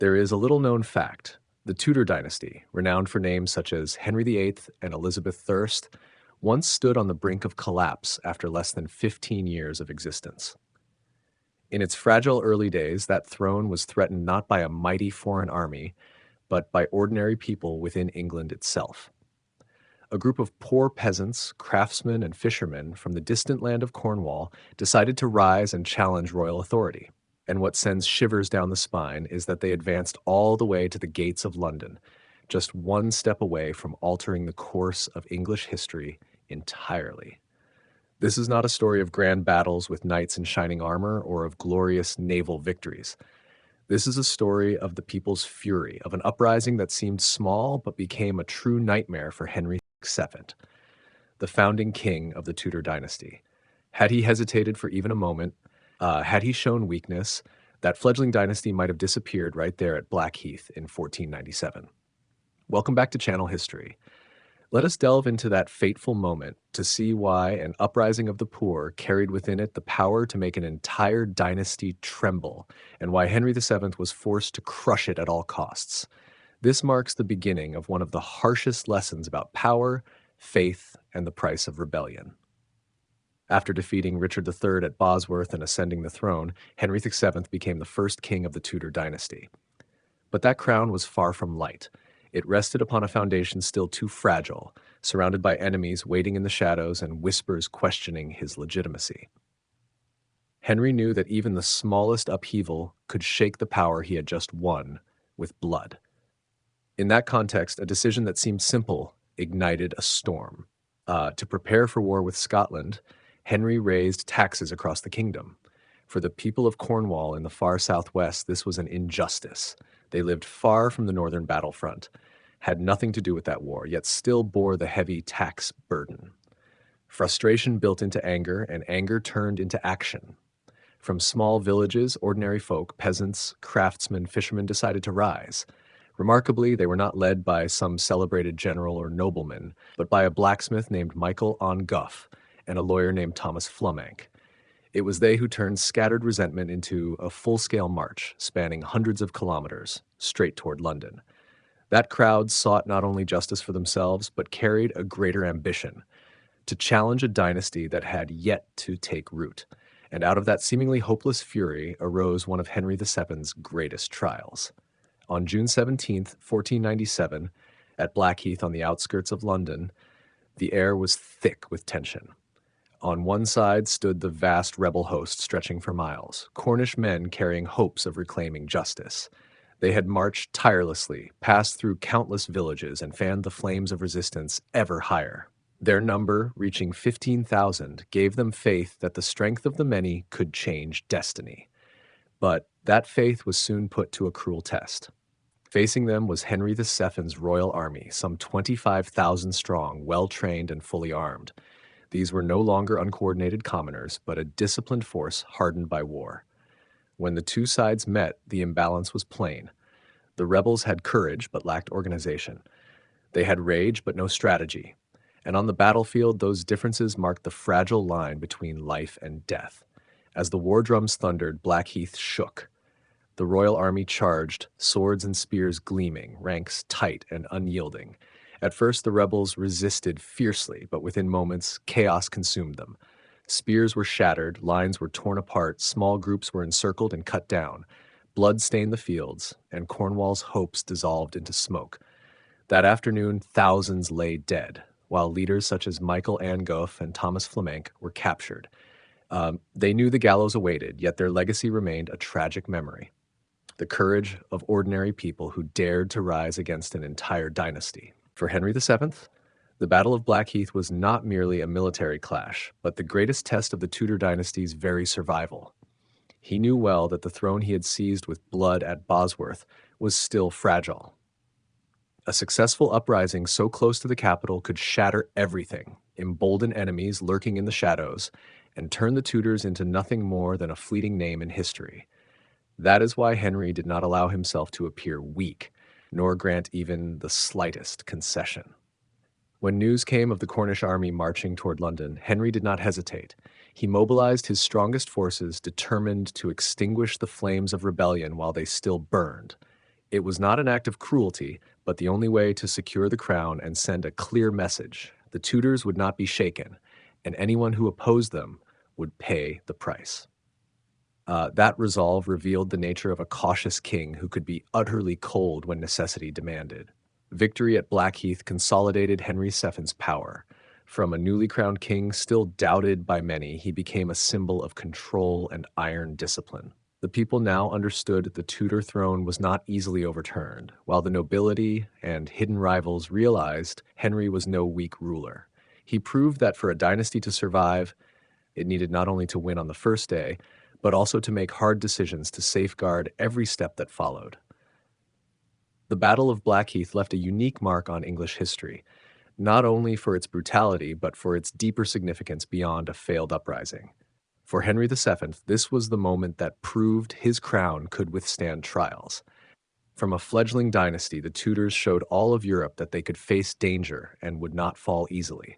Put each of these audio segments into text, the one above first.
There is a little-known fact. The Tudor dynasty, renowned for names such as Henry VIII and Elizabeth Thirst, once stood on the brink of collapse after less than 15 years of existence. In its fragile early days, that throne was threatened not by a mighty foreign army, but by ordinary people within England itself. A group of poor peasants, craftsmen, and fishermen from the distant land of Cornwall decided to rise and challenge royal authority. And what sends shivers down the spine is that they advanced all the way to the gates of London, just one step away from altering the course of English history entirely. This is not a story of grand battles with knights in shining armor or of glorious naval victories. This is a story of the people's fury, of an uprising that seemed small but became a true nightmare for Henry VII, the founding king of the Tudor dynasty. Had he hesitated for even a moment, had he shown weakness, that fledgling dynasty might have disappeared right there at Blackheath in 1497. Welcome back to Channel History. Let us delve into that fateful moment to see why an uprising of the poor carried within it the power to make an entire dynasty tremble, and why Henry VII was forced to crush it at all costs. This marks the beginning of one of the harshest lessons about power, faith, and the price of rebellion. After defeating Richard III at Bosworth and ascending the throne, Henry VII became the first king of the Tudor dynasty. But that crown was far from light. It rested upon a foundation still too fragile, surrounded by enemies waiting in the shadows and whispers questioning his legitimacy. Henry knew that even the smallest upheaval could shake the power he had just won with blood. In that context, a decision that seemed simple ignited a storm. To prepare for war with Scotland, Henry raised taxes across the kingdom. For the people of Cornwall in the far southwest, this was an injustice. They lived far from the northern battlefront, had nothing to do with that war, yet still bore the heavy tax burden. Frustration built into anger, and anger turned into action. From small villages, ordinary folk, peasants, craftsmen, fishermen decided to rise. Remarkably, they were not led by some celebrated general or nobleman, but by a blacksmith named Michael on Guff and a lawyer named Thomas Flumank. It was they who turned scattered resentment into a full-scale march, spanning hundreds of kilometers, straight toward London. That crowd sought not only justice for themselves, but carried a greater ambition, to challenge a dynasty that had yet to take root. And out of that seemingly hopeless fury arose one of Henry VII's greatest trials. On June 17, 1497, at Blackheath on the outskirts of London, the air was thick with tension. On one side stood the vast rebel host stretching for miles, Cornish men carrying hopes of reclaiming justice. They had marched tirelessly, passed through countless villages, and fanned the flames of resistance ever higher. Their number, reaching 15,000, gave them faith that the strength of the many could change destiny. But that faith was soon put to a cruel test. Facing them was Henry VII's royal army, some 25,000 strong, well-trained and fully armed. These were no longer uncoordinated commoners, but a disciplined force hardened by war. When the two sides met, the imbalance was plain. The rebels had courage, but lacked organization. They had rage, but no strategy. And on the battlefield, those differences marked the fragile line between life and death. As the war drums thundered, Blackheath shook. The royal army charged, swords and spears gleaming, ranks tight and unyielding. At first, the rebels resisted fiercely, but within moments, chaos consumed them. Spears were shattered, lines were torn apart, small groups were encircled and cut down. Blood stained the fields, and Cornwall's hopes dissolved into smoke. That afternoon, thousands lay dead, while leaders such as Michael Angoff and Thomas Flumank were captured. They knew the gallows awaited, yet their legacy remained a tragic memory. The courage of ordinary people who dared to rise against an entire dynasty. For Henry VII, the Battle of Blackheath was not merely a military clash, but the greatest test of the Tudor dynasty's very survival. He knew well that the throne he had seized with blood at Bosworth was still fragile. A successful uprising so close to the capital could shatter everything, embolden enemies lurking in the shadows, and turn the Tudors into nothing more than a fleeting name in history. That is why Henry did not allow himself to appear weak, nor grant even the slightest concession. When news came of the Cornish army marching toward London, Henry did not hesitate. He mobilized his strongest forces, determined to extinguish the flames of rebellion while they still burned. It was not an act of cruelty, but the only way to secure the crown and send a clear message. The Tudors would not be shaken, and anyone who opposed them would pay the price. That resolve revealed the nature of a cautious king who could be utterly cold when necessity demanded. Victory at Blackheath consolidated Henry VII's power. From a newly crowned king still doubted by many, he became a symbol of control and iron discipline. The people now understood the Tudor throne was not easily overturned, while the nobility and hidden rivals realized Henry was no weak ruler. He proved that for a dynasty to survive, it needed not only to win on the first day, but also to make hard decisions to safeguard every step that followed. The Battle of Blackheath left a unique mark on English history, not only for its brutality, but for its deeper significance beyond a failed uprising. For Henry VII, this was the moment that proved his crown could withstand trials. From a fledgling dynasty, the Tudors showed all of Europe that they could face danger and would not fall easily.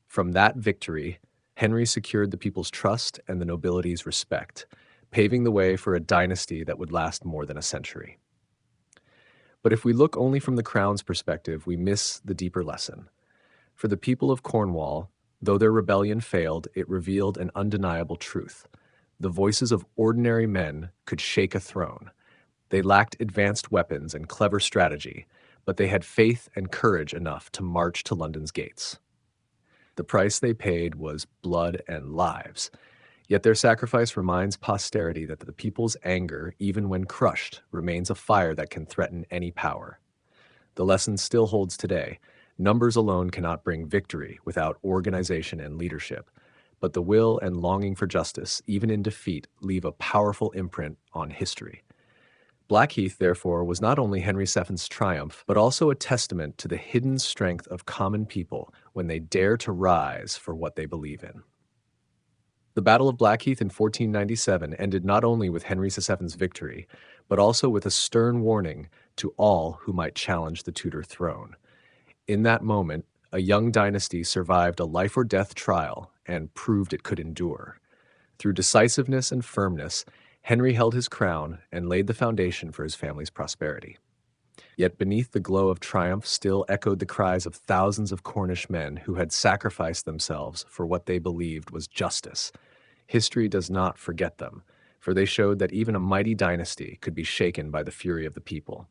From that victory, Henry secured the people's trust and the nobility's respect, paving the way for a dynasty that would last more than a century. But if we look only from the crown's perspective, we miss the deeper lesson. For the people of Cornwall, though their rebellion failed, it revealed an undeniable truth. The voices of ordinary men could shake a throne. They lacked advanced weapons and clever strategy, but they had faith and courage enough to march to London's gates. The price they paid was blood and lives. Yet their sacrifice reminds posterity that the people's anger, even when crushed, remains a fire that can threaten any power. The lesson still holds today. Numbers alone cannot bring victory without organization and leadership, but the will and longing for justice, even in defeat, leave a powerful imprint on history. Blackheath, therefore, was not only Henry VII's triumph, but also a testament to the hidden strength of common people when they dare to rise for what they believe in. The Battle of Blackheath in 1497 ended not only with Henry VII's victory, but also with a stern warning to all who might challenge the Tudor throne. In that moment, a young dynasty survived a life-or-death trial and proved it could endure. Through decisiveness and firmness, Henry held his crown and laid the foundation for his family's prosperity. Yet beneath the glow of triumph still echoed the cries of thousands of Cornish men who had sacrificed themselves for what they believed was justice. History does not forget them, for they showed that even a mighty dynasty could be shaken by the fury of the people.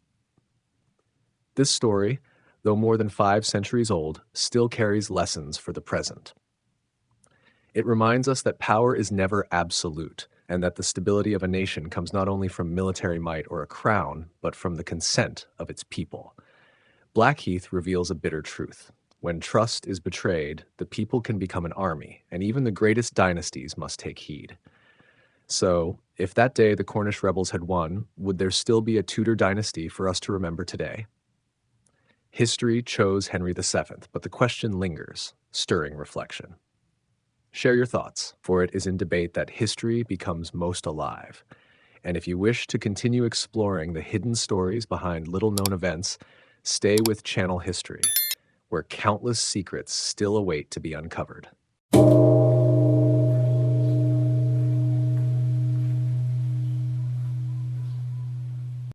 This story, though more than 5 centuries old, still carries lessons for the present. It reminds us that power is never absolute, and that the stability of a nation comes not only from military might or a crown, but from the consent of its people. Blackheath reveals a bitter truth. When trust is betrayed, the people can become an army, and even the greatest dynasties must take heed. So, if that day the Cornish rebels had won, would there still be a Tudor dynasty for us to remember today? History chose Henry VII, but the question lingers, stirring reflection. Share your thoughts, for it is in debate that history becomes most alive. And if you wish to continue exploring the hidden stories behind little-known events, stay with Channel History, where countless secrets still await to be uncovered.